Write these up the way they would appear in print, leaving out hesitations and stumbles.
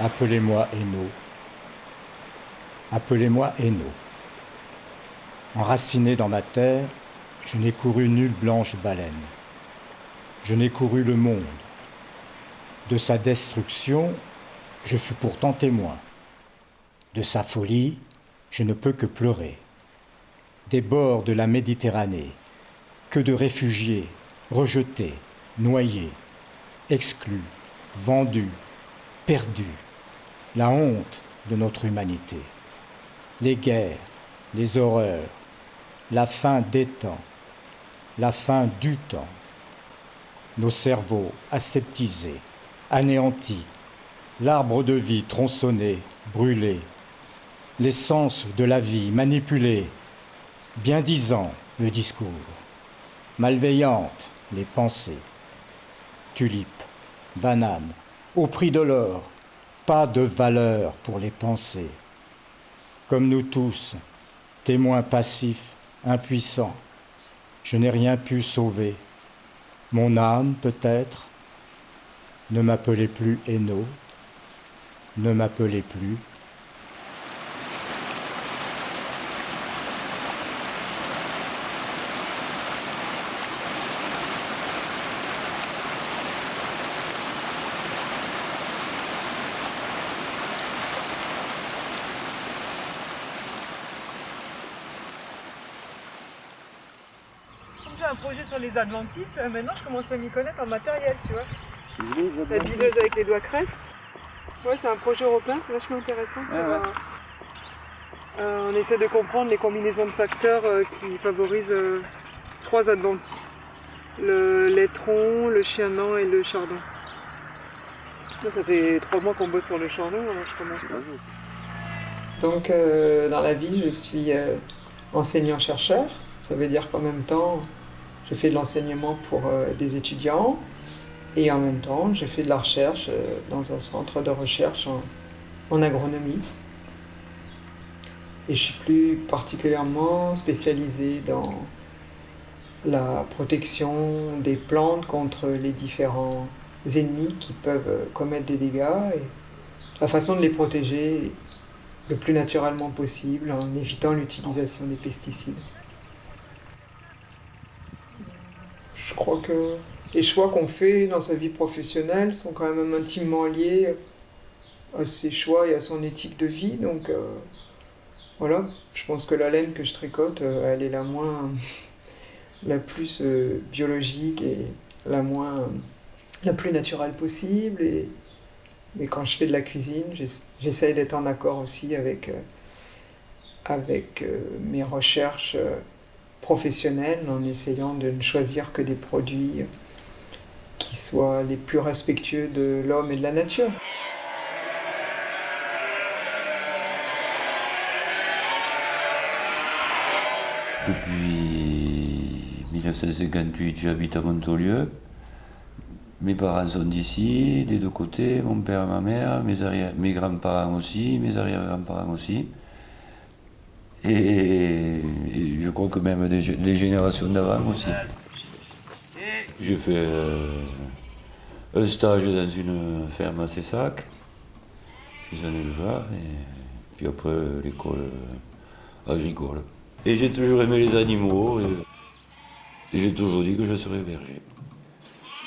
Appelez-moi Héno. Appelez-moi Héno. Enraciné dans ma terre, je n'ai couru nulle blanche baleine. Je n'ai couru le monde. De sa destruction, je fus pourtant témoin. De sa folie, je ne peux que pleurer. Des bords de la Méditerranée, que de réfugiés, rejetés, noyés, exclus, vendus, perdus, la honte de notre humanité. Les guerres, les horreurs, la fin des temps, la fin du temps. Nos cerveaux aseptisés, anéantis, l'arbre de vie tronçonné, brûlé, l'essence de la vie manipulée, bien disant le discours, malveillante les pensées, tulipes, bananes, au prix de l'or, pas de valeur pour les pensées. Comme nous tous, témoins passifs, impuissants, je n'ai rien pu sauver. Mon âme, peut-être, ne m'appelez plus Héno, ne m'appelez plus. J'ai un projet sur les adventices, maintenant je commence à m'y connaître en matériel, tu vois. La bileuse avec les doigts cresse. Ouais, c'est un projet européen, c'est vachement intéressant. On essaie de comprendre les combinaisons de facteurs qui favorisent 3 adventices. Le laitron, le chianan et le chardon. Là, ça fait 3 mois qu'on bosse sur le chardon, alors je commence là. Donc dans la vie, je suis enseignant-chercheur. Ça veut dire qu'en même temps, je fais de l'enseignement pour des étudiants et en même temps, je fais de la recherche dans un centre de recherche en agronomie. Et je suis plus particulièrement spécialisée dans la protection des plantes contre les différents ennemis qui peuvent commettre des dégâts et la façon de les protéger le plus naturellement possible en évitant l'utilisation des pesticides. Je crois que les choix qu'on fait dans sa vie professionnelle sont quand même intimement liés à ses choix et à son éthique de vie. Donc voilà, je pense que la laine que je tricote, elle est la plus biologique et la plus naturelle possible. Mais quand je fais de la cuisine, j'essaye d'être en accord aussi avec mes recherches professionnelles en essayant de ne choisir que des produits qui soient les plus respectueux de l'homme et de la nature. Depuis 1958, j'habite à Montaulieu. Mes parents sont d'ici, des deux côtés, mon père et ma mère, mes grands-parents aussi, mes arrière-grands-parents aussi. Et je crois que même les générations d'avant aussi. J'ai fait un stage dans une ferme à Cessac, je suis un éleveur, et puis après l'école agricole. Et j'ai toujours aimé les animaux, et j'ai toujours dit que je serais berger.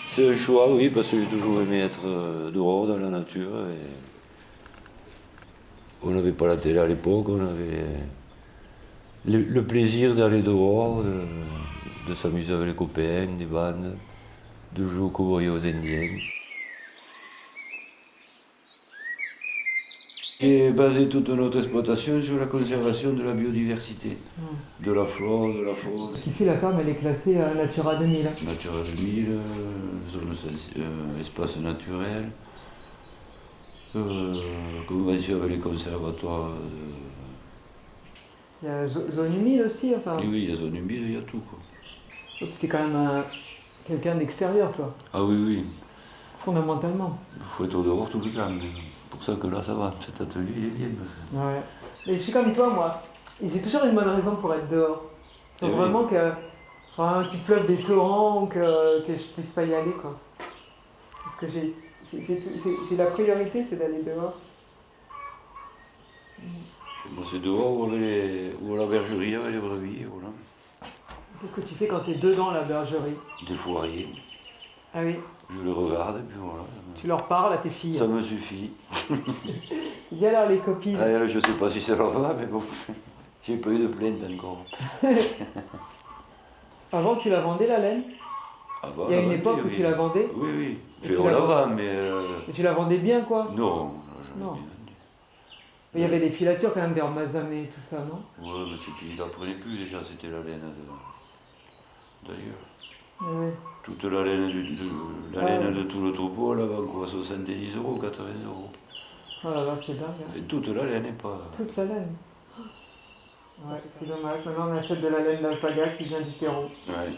C'est un choix, oui, parce que j'ai toujours aimé être dehors, dans la nature. Et on n'avait pas la télé à l'époque, on avait le plaisir d'aller dehors, de s'amuser avec les copains, des bandes, de jouer aux cow-boys et aux Indiens. J'ai basé toute notre exploitation sur la conservation de la biodiversité, de la flore, de la faune. Ici, la ferme, elle est classée à Natura 2000. Natura 2000, espace naturel, convention avec les conservatoires. Il y a zone humide aussi, enfin. Oui, il y a zone humide, il y a tout, quoi. Donc tu es quand même quelqu'un d'extérieur, toi, Ah oui, oui, fondamentalement. il faut être dehors tout le temps. C'est pour ça que là, ça va, cet atelier, il est bien. Ouais. Et je suis comme toi, moi. Et j'ai toujours une bonne raison pour être dehors. Donc vraiment qu'il pleuve des torrents ou que je puisse pas y aller, quoi. Parce que C'est la priorité, c'est d'aller dehors. Moi, c'est dehors ou à la bergerie avec les brebis, voilà. Qu'est-ce que tu fais quand tu es dedans la bergerie? Des fourriers. Ah oui. Je les regarde et puis voilà. Tu leur parles à tes filles? Ça me suffit. Et alors les copines? Ah, je sais pas si ça leur va, mais bon, j'ai pas eu de plainte encore. Avant tu la vendais la laine? Avant, Il y a une époque où tu la vendais? Oui, oui. Et On la vend, mais... Et tu la vendais bien quoi? Non. Non. Mais il y avait des filatures quand même vers Mazamet et tout ça, non? Ouais, mais c'est qu'ils n'apprenaient plus déjà, c'était la laine d'ailleurs. Ouais. Toute la laine, laine de tout le troupeau, elle va quoi, 70 €, 80 €. Oh là là, c'est dingue. Hein. Et toute la laine, et pas... Toute la laine. Ouais, c'est dommage. Maintenant on achète de la laine d'alpaga qui vient du Pérou. Ouais.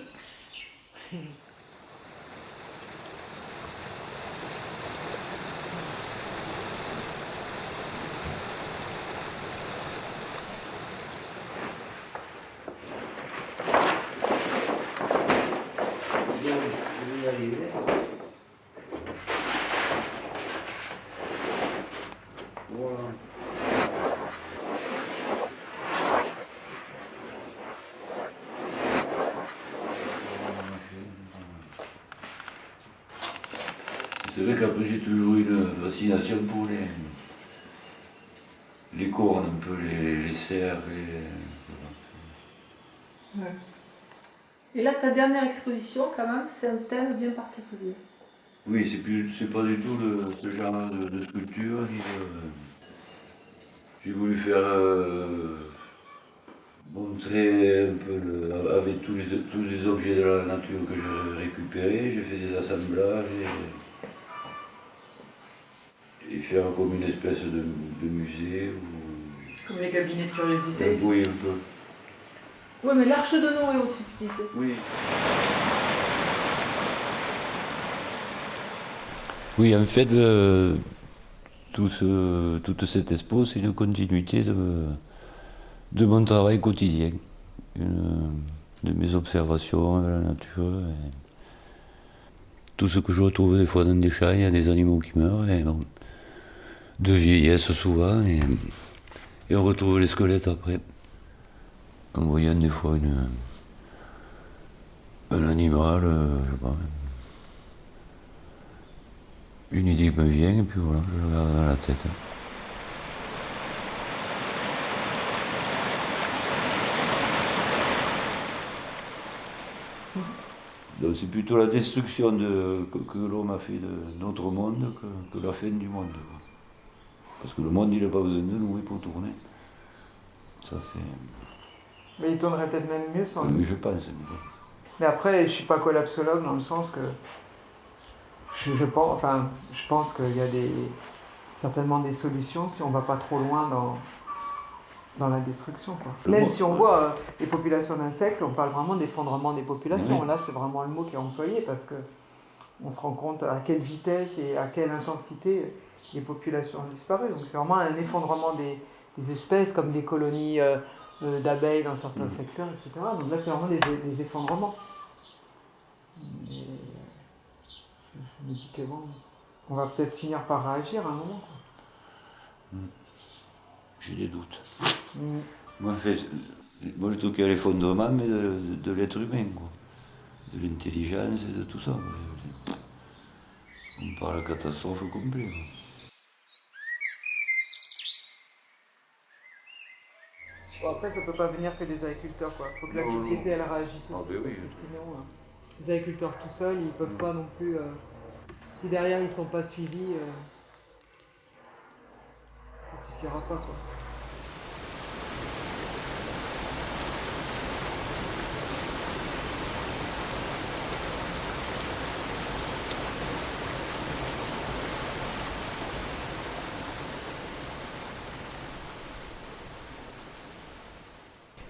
C'est vrai qu'après j'ai toujours eu une fascination pour les cornes, un peu les cerfs. Ouais. Et là, ta dernière exposition, quand même, c'est un thème bien particulier. Oui, c'est pas du tout ce genre de sculpture. J'ai voulu faire montrer un peu avec tous les objets de la nature que j'ai récupérés. J'ai fait des assemblages et faire comme une espèce de musée. Comme les cabinets de curiosité. Oui, un peu. Oui, mais l'Arche de Noé aussi, tu disais. Oui. Oui, en fait, toute cette expo, c'est une continuité de mon travail quotidien, de mes observations de la nature. Tout ce que je retrouve des fois dans des champs, il y a des animaux qui meurent, et bon, de vieillesse souvent, et on retrouve les squelettes après, en voyant des fois un animal, je sais pas. Une idée me vient et puis voilà, je le garde dans la tête. Donc c'est plutôt la destruction que l'homme a fait de notre monde que la fin du monde. Parce que le monde, il n'a pas besoin de nous pour tourner. Ça fait... Mais il tournerait peut-être même mieux sans nous. Mais je pense. Mais après, je suis pas collapsologue dans le sens que je pense qu'il y a certainement des solutions si on va pas trop loin dans la destruction. Quoi. Même si on voit les populations d'insectes, on parle vraiment d'effondrement des populations. Oui. Là, c'est vraiment le mot qui est employé parce que on se rend compte à quelle vitesse et à quelle intensité les populations ont disparu. Donc c'est vraiment un effondrement des espèces comme des colonies d'abeilles dans certains secteurs, etc. Donc là, c'est vraiment des effondrements. Et je me dis que bon, on va peut-être finir par réagir à un moment. Quoi. J'ai des doutes. Mm. Moi, je trouve qu'il y a l'effondrement, mais de l'être humain, quoi. De l'intelligence et de tout ça. On parle de catastrophe complète. Bon, après, ça peut pas venir que des agriculteurs, quoi. Faut que la société, elle réagisse aussi. Ben oui. Sinon, les agriculteurs tout seuls, ils peuvent pas non plus... si derrière, ils sont pas suivis, ça suffira pas, quoi.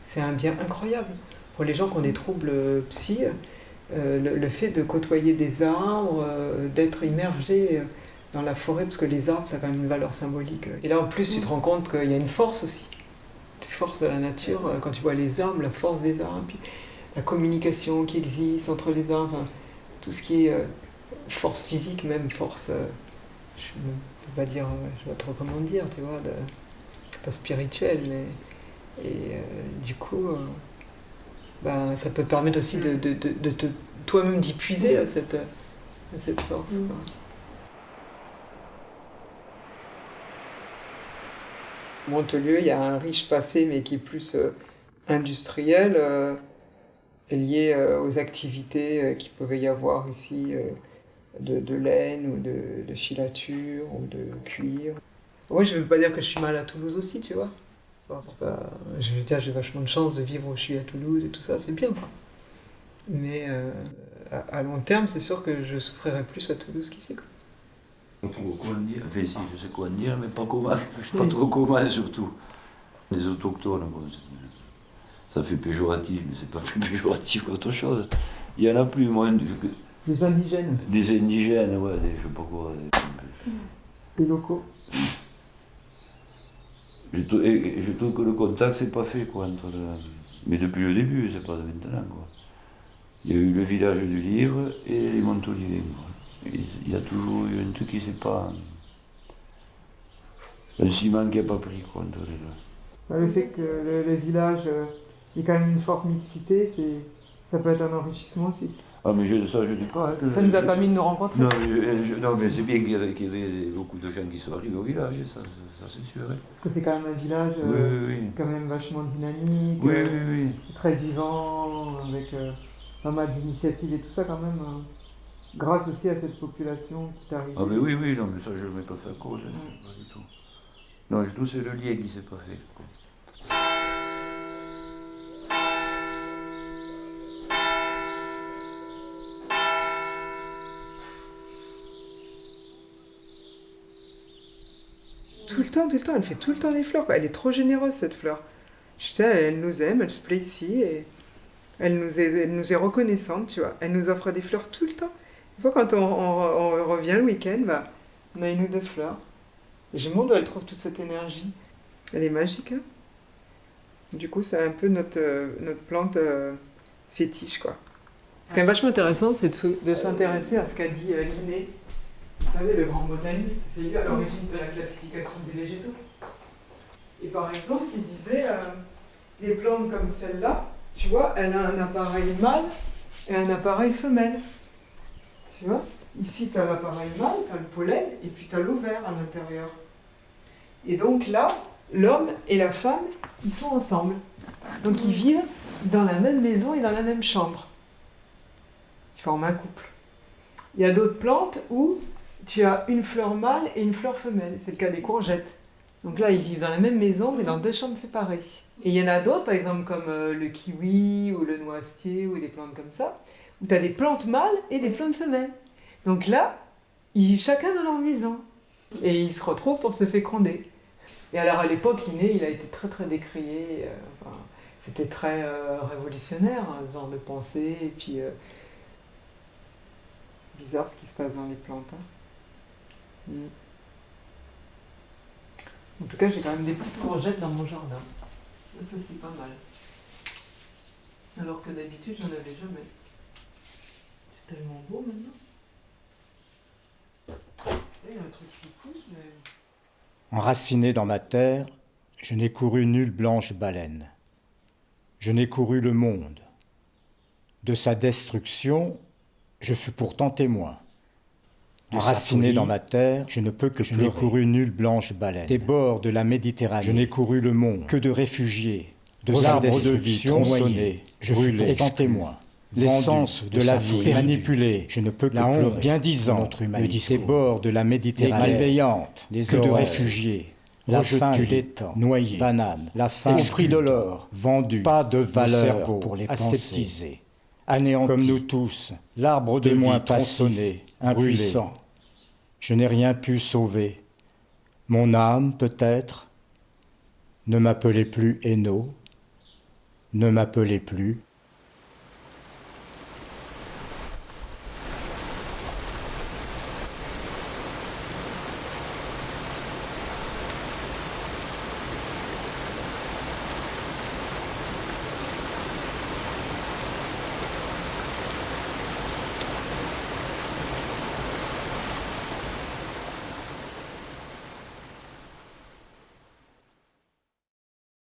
C'est un bien incroyable. Pour les gens qui ont des troubles psy, le fait de côtoyer des arbres, d'être immergé dans la forêt, parce que les arbres, ça a quand même une valeur symbolique. Et là, en plus, tu te rends compte qu'il y a une force aussi. Une force de la nature. Quand tu vois les arbres, la force des arbres, puis la communication qui existe entre les arbres, tout ce qui est force physique, même force je ne peux pas dire, je sais pas trop comment dire, tu vois, c'est pas spirituel, mais du coup, ben, ça peut permettre aussi de te toi-même d'y puiser à cette force. Quoi. Montelieu, il y a un riche passé, mais qui est plus industriel, lié aux activités qu'il pouvait y avoir ici de laine ou de filature ou de cuir. Moi, je ne veux pas dire que je suis mal à Toulouse aussi, tu vois. Je veux dire, j'ai vachement de chance de vivre où je suis à Toulouse et tout ça, c'est bien, quoi. Mais à long terme, c'est sûr que je souffrirais plus à Toulouse qu'ici, quoi. Pas trop quoi dire. Enfin, si, je sais quoi dire, mais pas comment. Pas trop comment, surtout. Les autochtones, bon, ça fait péjoratif, mais c'est pas plus péjoratif qu'autre chose. Il y en a plus, moins. Les indigènes. Des indigènes, ouais, je sais pas quoi. Les locaux. Je trouve que le contact, c'est pas fait, quoi, entre mais depuis le début, c'est pas de maintenant, quoi. Il y a eu le village du livre et les Monteliers, quoi. Il y a toujours eu un truc qui s'est pas. Un ciment qui n'a pas pris, quoi, entre les deux. Le fait que le village, il y a quand même une forte mixité, ça peut être un enrichissement aussi. Ah, mais ça, je dis pas. Hein, ça nous a permis de nous rencontrer. Non, mais c'est bien qu'il y ait beaucoup de gens qui soient arrivés au village, ça c'est sûr. Hein. Parce que c'est quand même un village quand même vachement dynamique, très vivant, avec pas mal d'initiatives et tout ça quand même. Grâce aussi à cette population qui est arrivée. Ah, mais oui, non, mais ça je ne mets pas ça à cause, hein, pas du tout. Non, du tout, c'est le lien qui ne s'est pas fait. Quoi. Tout le temps, elle fait tout le temps des fleurs, quoi. Elle est trop généreuse cette fleur. Je sais, elle nous aime, elle se plaît ici et elle nous est reconnaissante, tu vois. Elle nous offre des fleurs tout le temps. Une fois quand on revient le week-end, bah, on a une ou deux fleurs. Et je me demande où elle trouve toute cette énergie. Elle est magique, hein. Du coup, c'est un peu notre plante fétiche, quoi. Ce qui est vachement intéressant, c'est de s'intéresser à ce qu'a dit Linné. Vous savez, le grand botaniste, c'est lui à l'origine de la classification des végétaux. Et par exemple, il disait, des plantes comme celle-là, tu vois, elle a un appareil mâle et un appareil femelle. Tu vois, ici, tu as l'appareil mâle, tu as le pollen, et puis tu as l'ovaire à l'intérieur. Et donc là, l'homme et la femme, ils sont ensemble. Donc ils vivent dans la même maison et dans la même chambre. Ils forment un couple. Il y a d'autres plantes où tu as une fleur mâle et une fleur femelle. C'est le cas des courgettes. Donc là, ils vivent dans la même maison, mais dans deux chambres séparées. Et il y en a d'autres, par exemple, comme le kiwi ou le noisetier ou des plantes comme ça, où tu as des plantes mâles et des plantes femelles. Donc là, ils vivent chacun dans leur maison. Et ils se retrouvent pour se féconder. Et alors à l'époque, Linné, il a été très très décrié. C'était très révolutionnaire, hein, ce genre de pensée. Et puis, bizarre ce qui se passe dans les plantes. Hein. En tout cas, j'ai quand même des petites courgettes dans mon jardin. Ça c'est pas mal. Alors que d'habitude, j'en avais jamais. C'est tellement beau maintenant. Il y a un truc qui pousse, mais... Enraciné dans ma terre, je n'ai couru nulle blanche baleine. Je n'ai couru le monde. De sa destruction, je fus pourtant témoin. Enraciné dans ma terre, je ne peux que pleurer. Je n'ai couru nulle blanche baleine. Des bords de la Méditerranée, je n'ai couru le monde. Que de réfugiés, de sa destruction tronçonnés, je fus pourtant témoin. L'essence de la vie manipulée, je ne peux que pleurer. Bien disant, le discours. Des bords de la Méditerranée, les malveillantes, les que de réfugiés, la fin des temps, noyés, bananes, la fin, esprit de l'or, vendu, pas de valeur pour les aseptisés, anéantis, comme nous tous, l'arbre de vie tronçonné, impuissant. Je n'ai rien pu sauver. Mon âme, peut-être, ne m'appelait plus Héno, ne m'appelait plus